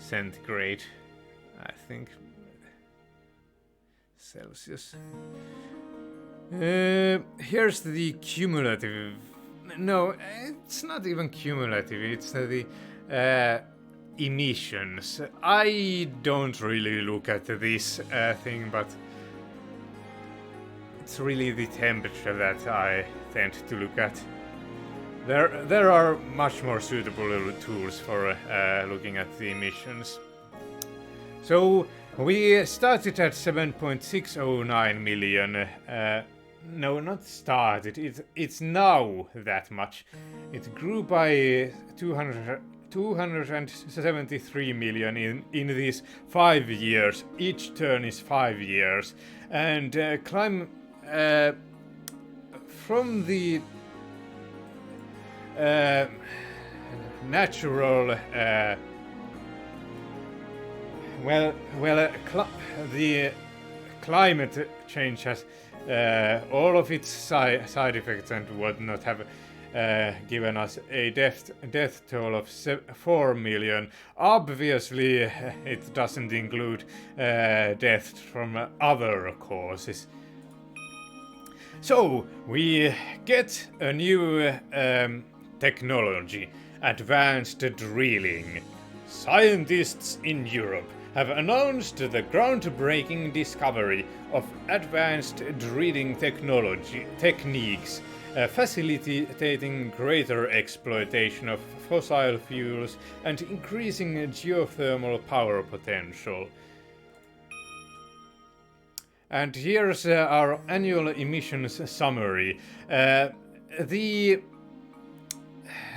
centigrade, I think. Celsius. Here's the cumulative. No, it's not even cumulative. It's the emissions. I don't really look at this thing, but it's really the temperature that I tend to look at. There are much more suitable tools for looking at the emissions. So we started at 7.609 million. No, not started. It's now that much. It grew by 273 million in these 5 years. Each turn is 5 years, and climb from the natural. The climate change has all of its side effects and whatnot have given us a death toll of 4 million. Obviously, it doesn't include deaths from other causes. So we get a new technology, advanced drilling. Scientists in Europe have announced the groundbreaking discovery of advanced drilling techniques, facilitating greater exploitation of fossil fuels and increasing geothermal power potential. And here's our annual emissions summary.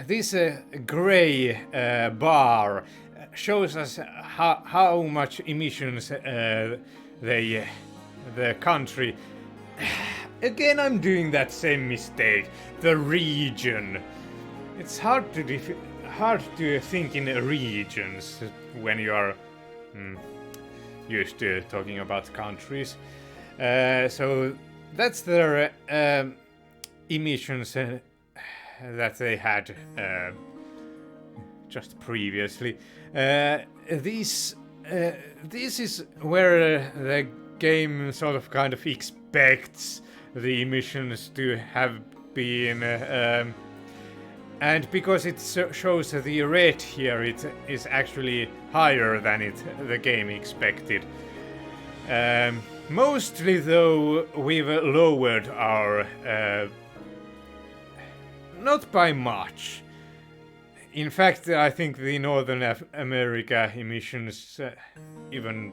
This grey bar shows us how much emissions the country. Again, I'm doing that same mistake. The region. It's hard to think in regions when you are used to talking about countries. So that's their emissions that they had just previously. This is where the game sort of kind of expects the emissions to have been, and because it shows the red here, it is actually higher than the game expected. Mostly though, we've lowered our not by much. In fact, I think the Northern America emissions even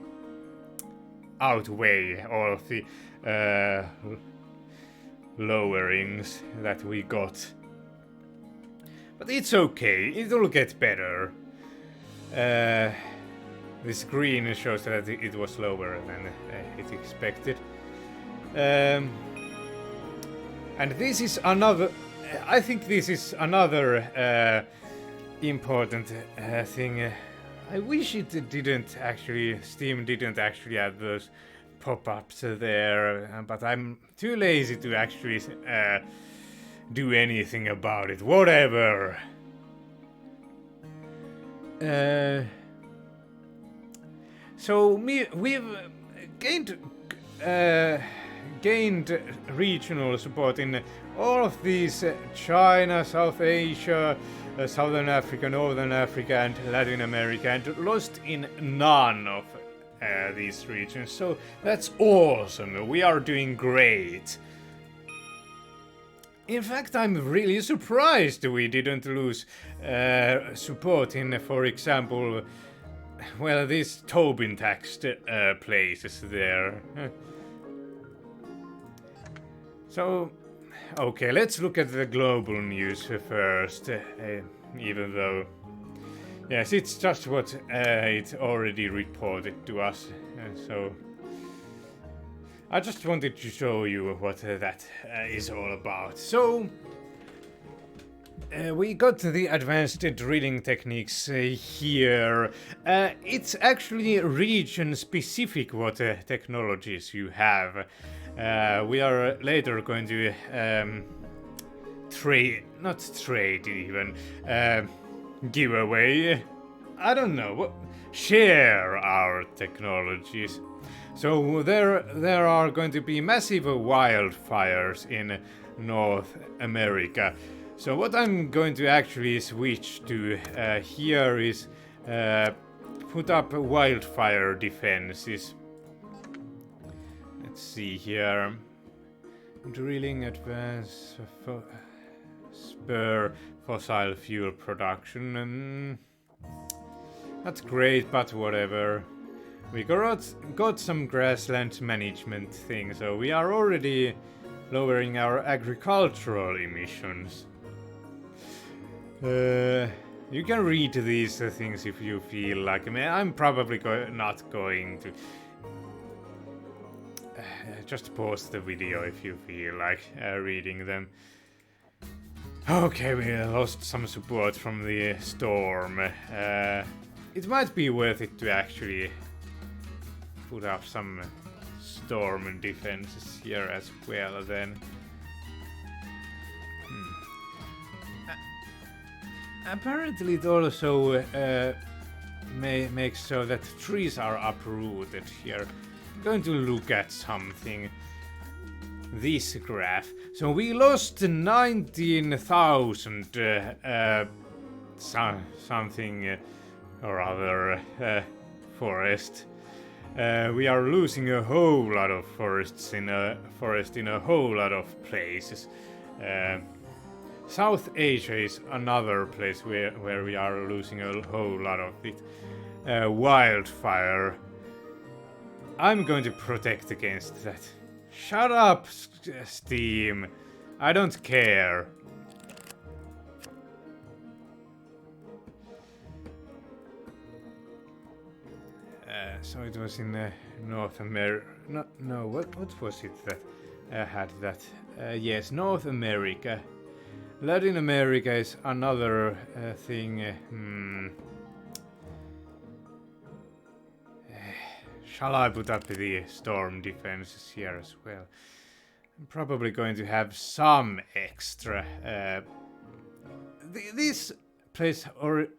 outweigh all of the lowerings that we got. But it's okay, it'll get better. This green shows that it was lower than it expected. And this is another. I think this is another important thing. I wish it didn't actually. Steam didn't actually add those pop-ups there, but I'm too lazy to actually do anything about it. Whatever. So we've gained regional support in all of these China, South Asia, Southern Africa, Northern Africa and Latin America, and lost in none of these regions. So that's awesome. We are doing great. In fact, I'm really surprised we didn't lose support in, for example, well, these Tobin taxed places there. So, okay, let's look at the global news first, even though, yes, it's just what it already reported to us, so I just wanted to show you what that is all about. So, we got the advanced drilling techniques here. It's actually region-specific what technologies you have. We are later going to give away. I don't know. share our technologies. So there are going to be massive wildfires in North America. So what I'm going to actually switch to here is put up wildfire defenses. Let's see here. Drilling advance spur fossil fuel production. Not great, but whatever. We got some grassland management thing, so we are already lowering our agricultural emissions. You can read these things if you feel like. I mean, I'm probably not going to. Just pause the video if you feel like reading them. Okay, we lost some support from the storm. It might be worth it to actually put up some storm defenses here as well then. Apparently it also makes so that trees are uprooted here. I'm going to look at something. This graph. So we lost 19,000 something or other forest. We are losing a whole lot of forests in a whole lot of places. South Asia is another place where we are losing a whole lot of it. Wildfire. I'm going to protect against that. Shut up, Steam. I don't care. So it was in North America. No, what was it that had that? Yes, North America. Latin America is another thing. Shall I put up the storm defenses here as well? I'm probably going to have some extra. This place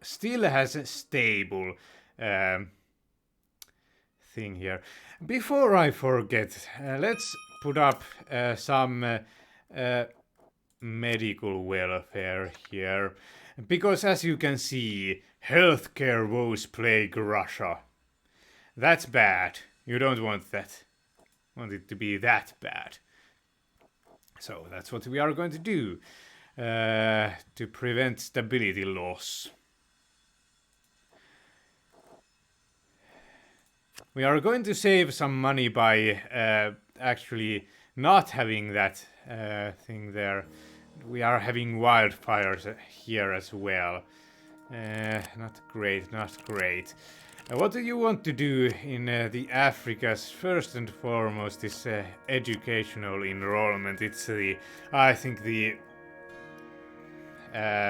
still has a stable thing here. Before I forget, let's put up some medical welfare here. Because as you can see, healthcare woes plague Russia. That's bad. You don't want that. Want it to be that bad. So that's what we are going to do to prevent stability loss. We are going to save some money by actually not having that thing there. We are having wildfires here as well. Not great, not great. What do you want to do in the Africas? First and foremost is educational enrollment. It's I think the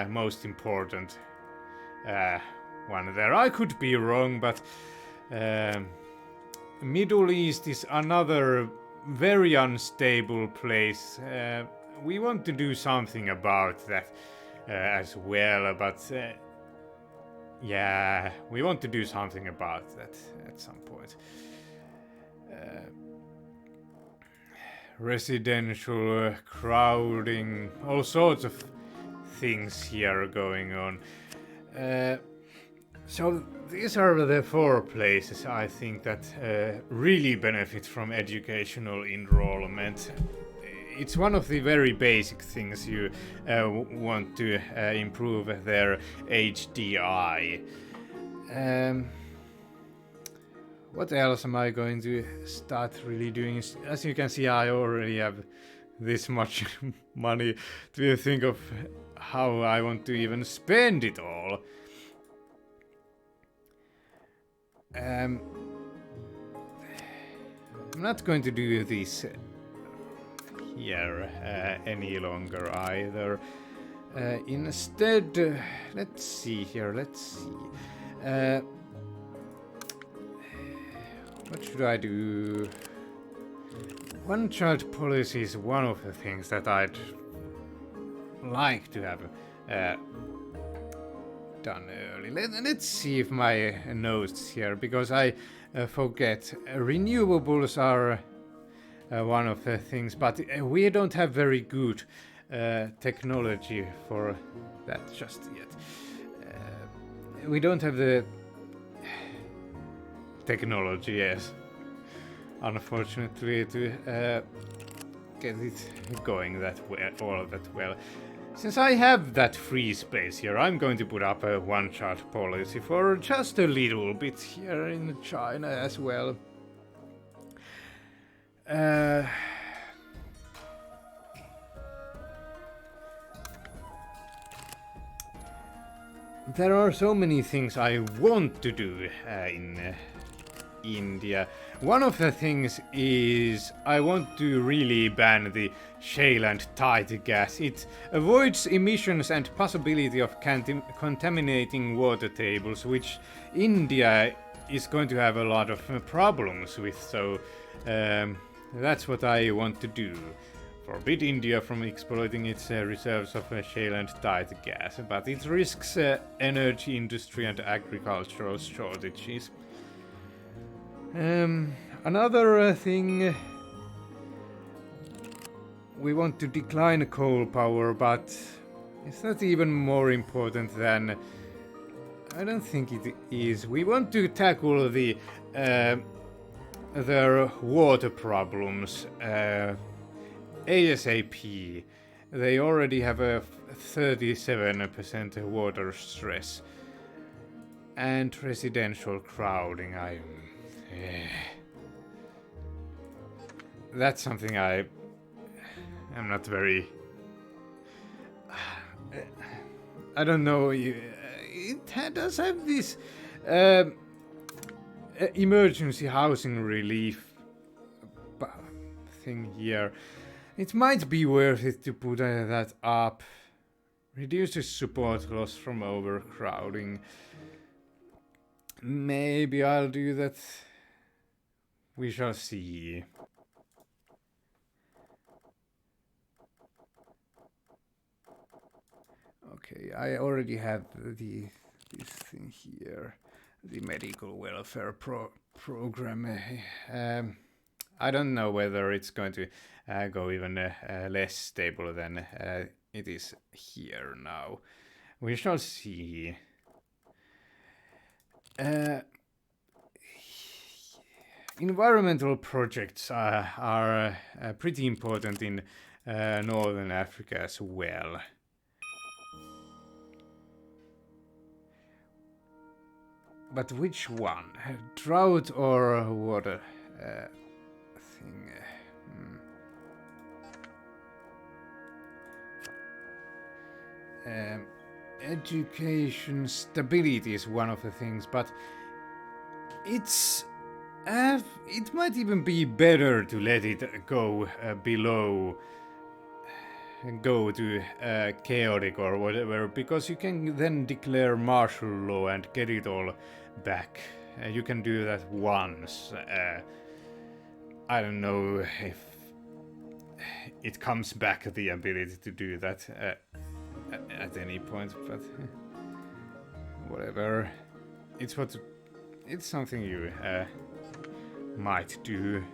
most important one there. I could be wrong, but Middle East is another very unstable place. We want to do something about that as well, but yeah, we want to do something about that at some point. Residential crowding, all sorts of things here going on. So these are the 4 places I think that really benefit from educational enrollment. It's one of the very basic things you want to improve their HDI. What else am I going to start really doing? As you can see, I already have this much money to think of how I want to even spend it all. I'm not going to do this here any longer either. Instead, let's see here, what should I do? One child policy is one of the things that I'd like to have done early. Let's see if my notes here, because I forget. Renewables are one of the things, but we don't have very good technology for that just yet. We don't have the technology, yes, unfortunately, to get it going that well, all that well. Since I have that free space here, I'm going to put up a one-shot policy for just a little bit here in China as well. There are so many things I want to do in India. One of the things is I want to really ban the shale and tight gas. It avoids emissions and possibility of contaminating water tables, which India is going to have a lot of problems with. So that's what I want to do. Forbid India from exploiting its reserves of shale and tight gas, but it risks energy industry and agricultural shortages. Another thing, we want to decline coal power, but it's not even more important than... I don't think it is. We want to tackle their water problems ASAP. They already have a 37% water stress. And residential crowding, that's something I'm not very... I don't know, it does have this emergency housing relief thing here. It might be worth it to put that up. Reduces support loss from overcrowding. Maybe I'll do that. We shall see. Okay, I already have this thing here. The medical welfare program. I don't know whether it's going to go even less stable than it is here now. We shall see. Environmental projects are pretty important in Northern Africa as well. But which one? Drought or water thing? Education stability is one of the things, but it might even be better to let it go below, go to chaotic or whatever, because you can then declare martial law and get it all back. You can do that once. I don't know if it comes back, the ability to do that at any point, but whatever. It's something you might do.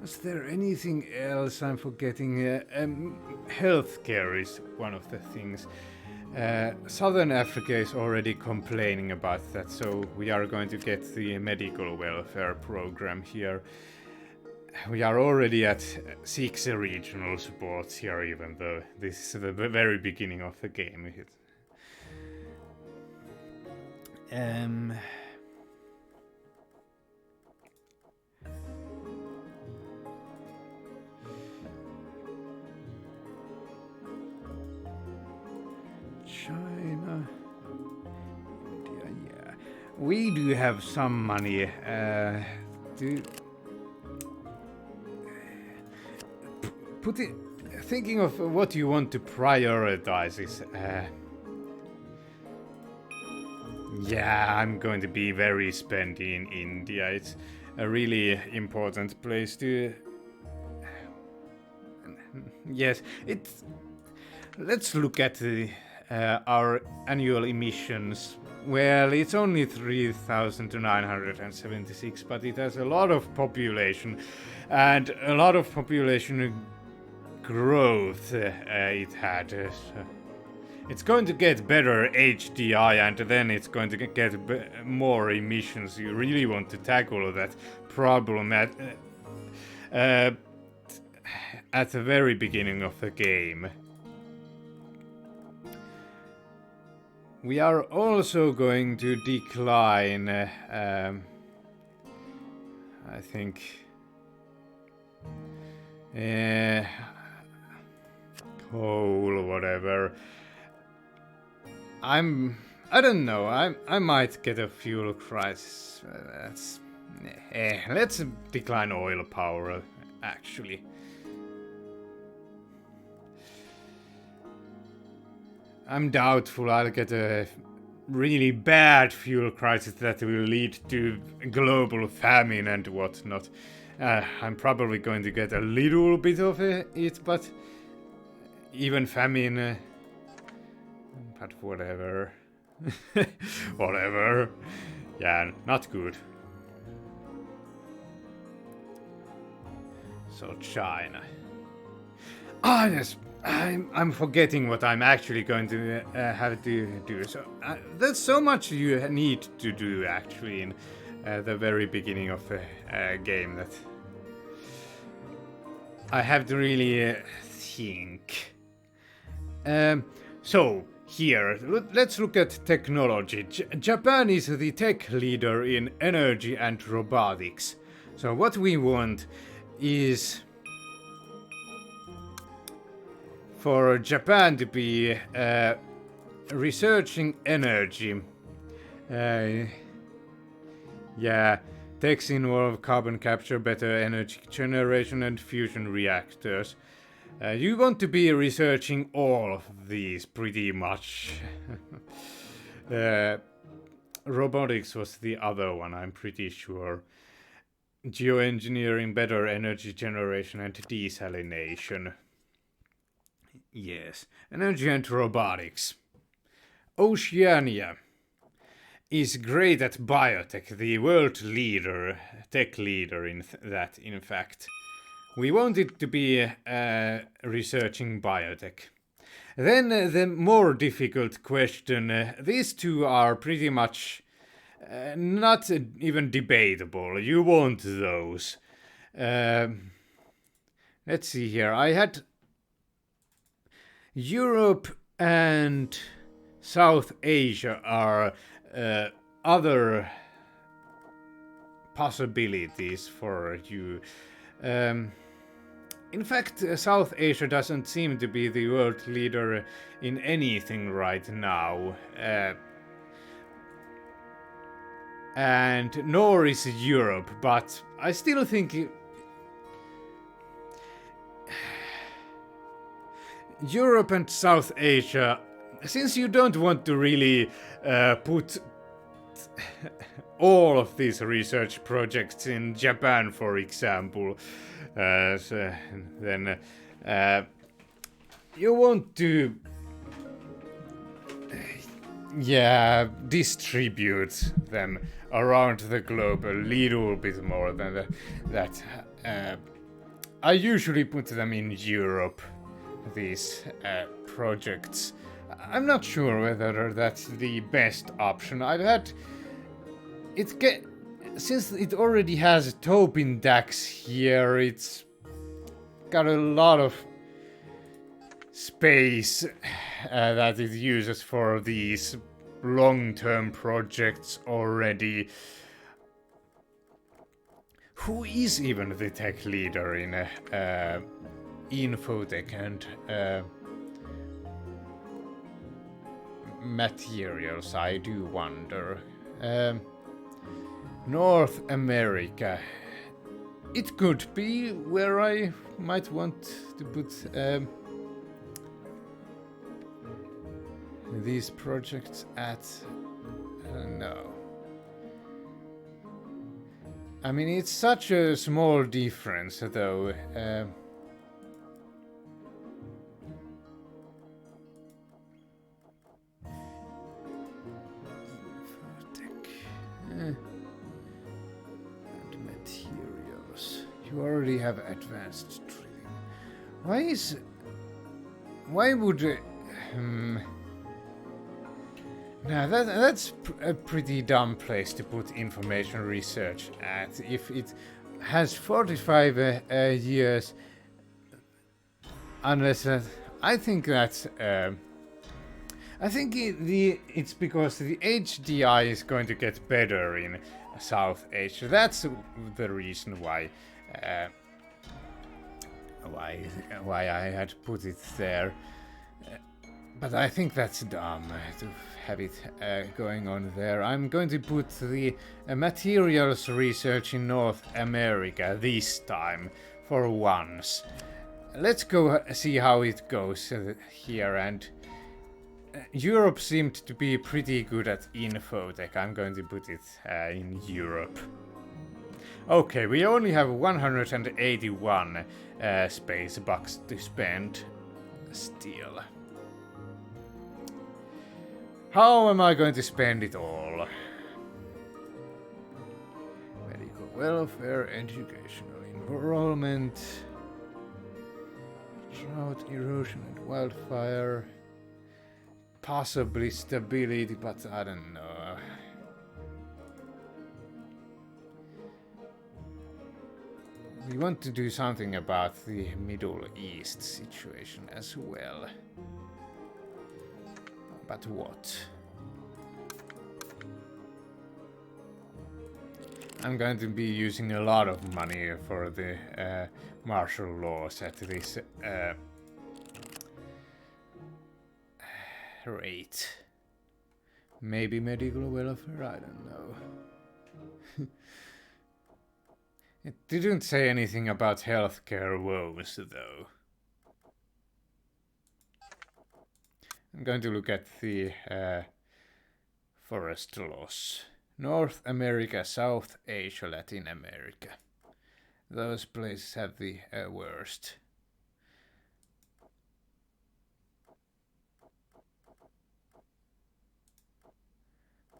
Is there anything else I'm forgetting? Healthcare is one of the things. Southern Africa is already complaining about that, so we are going to get the medical welfare program here. We are already at 6 regional supports here, even though this is the very beginning of the game. China, India, yeah. We do have some money to put it. Thinking of what you want to prioritize is. Yeah, I'm going to be very spendy in India. It's a really important place to. Yes, it's. Let's look at the our annual emissions. Well, it's only 3,976, but it has a lot of population and a lot of population growth it had. So it's going to get better HDI and then it's going to get more emissions. You really want to tackle that problem at the very beginning of the game. We are also going to decline, I think, coal, whatever. I don't know. I might get a fuel crisis. Let's decline oil power, actually. I'm doubtful I'll get a really bad fuel crisis that will lead to global famine and whatnot. I'm probably going to get a little bit of it, but even famine... but whatever. Whatever. Yeah, not good. So China. Ah, yes. I'm forgetting what I'm actually going to have to do. So there's so much you need to do actually in the very beginning of the game that I have to really think. So here, let's look at technology. Japan is the tech leader in energy and robotics. So what we want is for Japan to be researching energy. Yeah, techs involve carbon capture, better energy generation and fusion reactors. You want to be researching all of these pretty much. Robotics was the other one, I'm pretty sure. Geoengineering, better energy generation and desalination. Yes, energy and robotics. Oceania is great at biotech, the world leader, tech leader in that, in fact. We want it to be researching biotech. Then the more difficult question, these two are pretty much not even debatable. You want those. Let's see here. I had Europe and South Asia are other possibilities for you. In fact, South Asia doesn't seem to be the world leader in anything right now. And nor is Europe, but I still think Europe and South Asia, since you don't want to really put all of these research projects in Japan, for example, then you want to distribute them around the globe a little bit more than that. I usually put them in Europe, these projects. I'm not sure whether that's the best option. I've had it since it already has Tobin DAX here, it's got a lot of space that it uses for these long-term projects already. Who is even the tech leader in infotech and materials, I do wonder. North America. It could be where I might want to put these projects at. No. I mean, it's such a small difference, though. And materials. You already have advanced trading. Why would... Now that's a pretty dumb place to put information research at. If it has 45 years, unless I think that's I think it's because the HDI is going to get better in South Asia. That's the reason why I had put it there. But I think that's dumb to have it going on there. I'm going to put the materials research in North America this time, for once. Let's go see how it goes here. And Europe seemed to be pretty good at infotech. I'm going to put it in Europe. Okay, we only have 181 space bucks to spend still. How am I going to spend it all? Medical welfare, educational enrollment, drought, erosion and wildfire, possibly stability, but I don't know. We want to do something about the Middle East situation as well. But what? I'm going to be using a lot of money for the martial laws at this rate. Maybe medical welfare, I don't know. It didn't say anything about healthcare woes, though. I'm going to look at the forest loss. North America, South Asia, Latin America. Those places have the worst.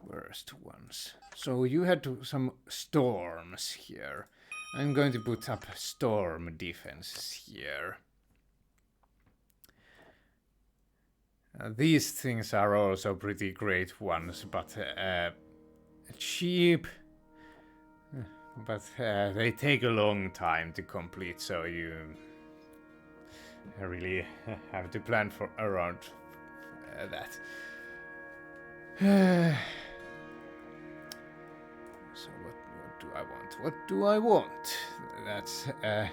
Worst ones. So you had some storms here. I'm going to put up storm defenses here. These things are also pretty great ones, but cheap. But they take a long time to complete, so you really have to plan for around that. So what do I want? What do I want? That's a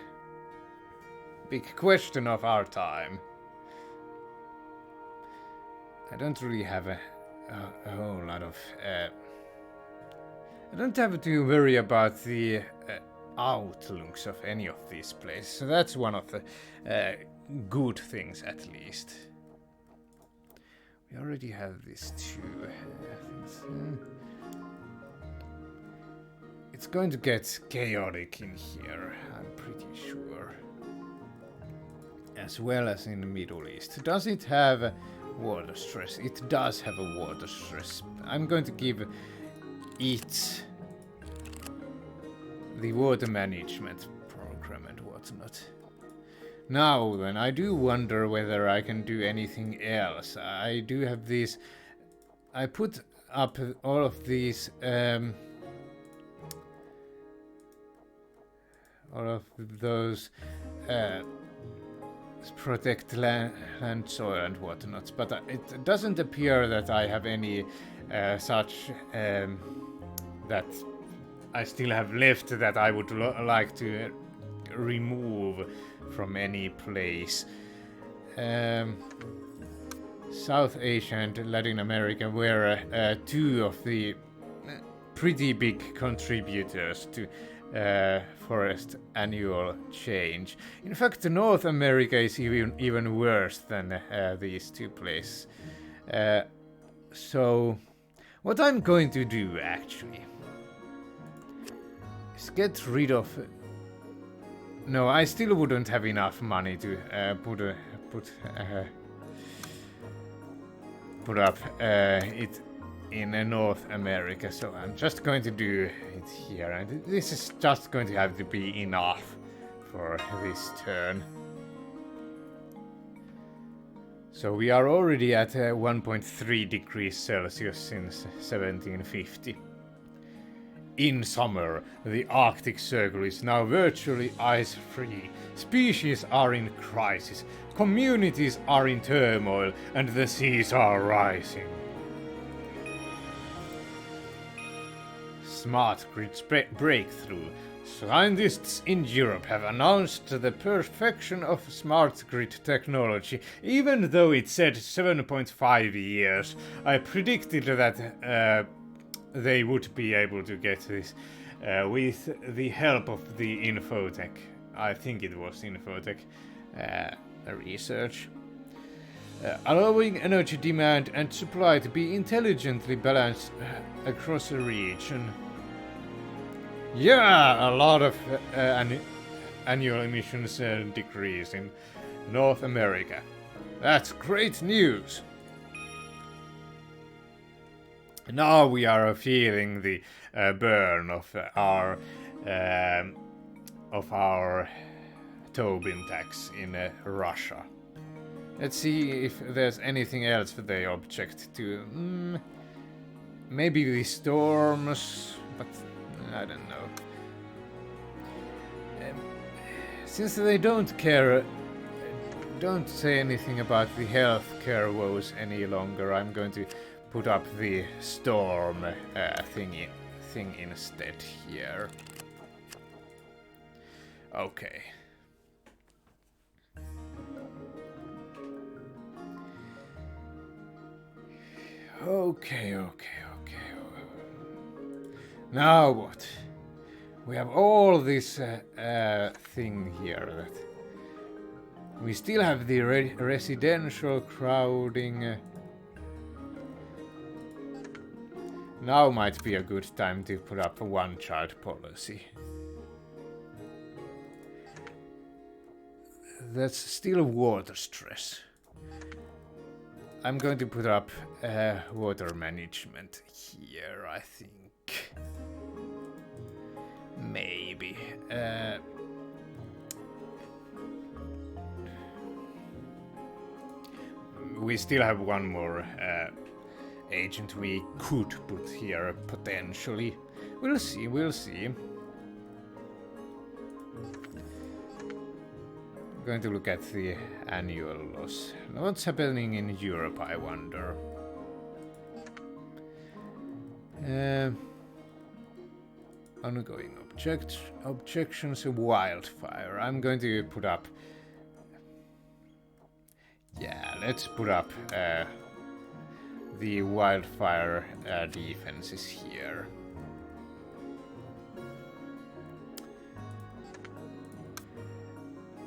big question of our time. I don't really have a whole lot of... I don't have to worry about the outlooks of any of these places. So that's one of the good things, at least. We already have these two things. It's going to get chaotic in here, I'm pretty sure. As well as in the Middle East. Does it have water stress? It does have a water stress. I'm going to give it the water management program and whatnot. Now then, I do wonder whether I can do anything else. I do have these... I put up all of these... all of those... protect land, soil and whatnot, but it doesn't appear that I have any such that I still have left that I would like to remove from any place. South Asia and Latin America were two of the pretty big contributors to forest annual change. In fact, North America is even worse than these two places. So, what I'm going to do actually is get rid of... No, I still wouldn't have enough money to put up it in North America, so I'm just going to do it here, and this is just going to have to be enough for this turn. So we are already at 1.3 degrees Celsius since 1750. In summer, the Arctic Circle is now virtually ice-free. Species are in crisis, communities are in turmoil, and the seas are rising. Smart grid breakthrough. Scientists in Europe have announced the perfection of smart grid technology. Even though it said 7.5 years, I predicted that they would be able to get this with the help of the Infotech. I think it was Infotech research. Allowing energy demand and supply to be intelligently balanced across a region. Yeah, a lot of annual emissions decrease in North America. That's great news. Now we are feeling the burn of our Tobin tax in Russia. Let's see if there's anything else that they object to. Maybe the storms, but I don't know. Since they don't say anything about the healthcare woes any longer, I'm going to put up the storm thing instead here. Okay. Okay. Now what? We have all this thing here that we still have the residential crowding. Now might be a good time to put up a one-child policy. That's still water stress. I'm going to put up water management here, I think. Maybe. We still have one more agent we could put here, potentially. We'll see. I'm going to look at the annual loss. What's happening in Europe, I wonder? Ongoing objections, wildfire. I'm going to put up... Yeah, let's put up the wildfire defenses here.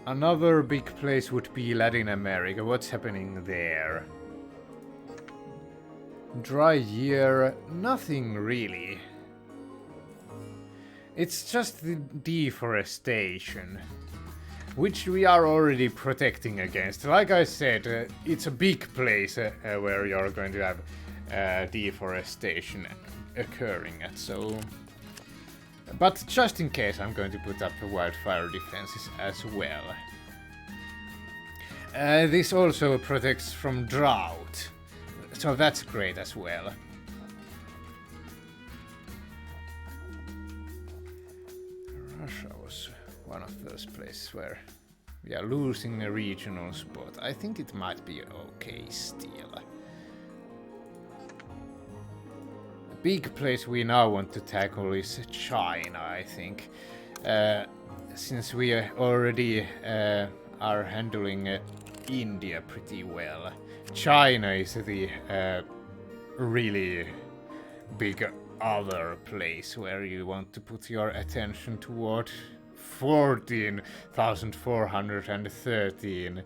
Another big place would be Latin America. What's happening there? Dry year, nothing really. It's just the deforestation, which we are already protecting against. Like I said, it's a big place where you're going to have deforestation occurring at, so... But just in case, I'm going to put up the wildfire defenses as well. This also protects from drought, so that's great as well. Russia was one of those places where we are losing a regional spot. I think it might be okay still. Big place we now want to tackle is China, I think. Since we already are handling India pretty well. China is the really big other place where you want to put your attention toward. 14,413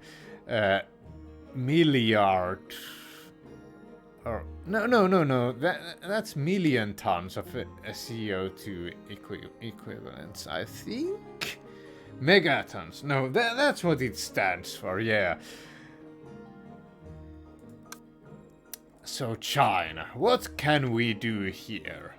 milliard... Or, no. That's million tons of CO2 equivalents, I think? Megatons. No, that's what it stands for, yeah. So China, what can we do here?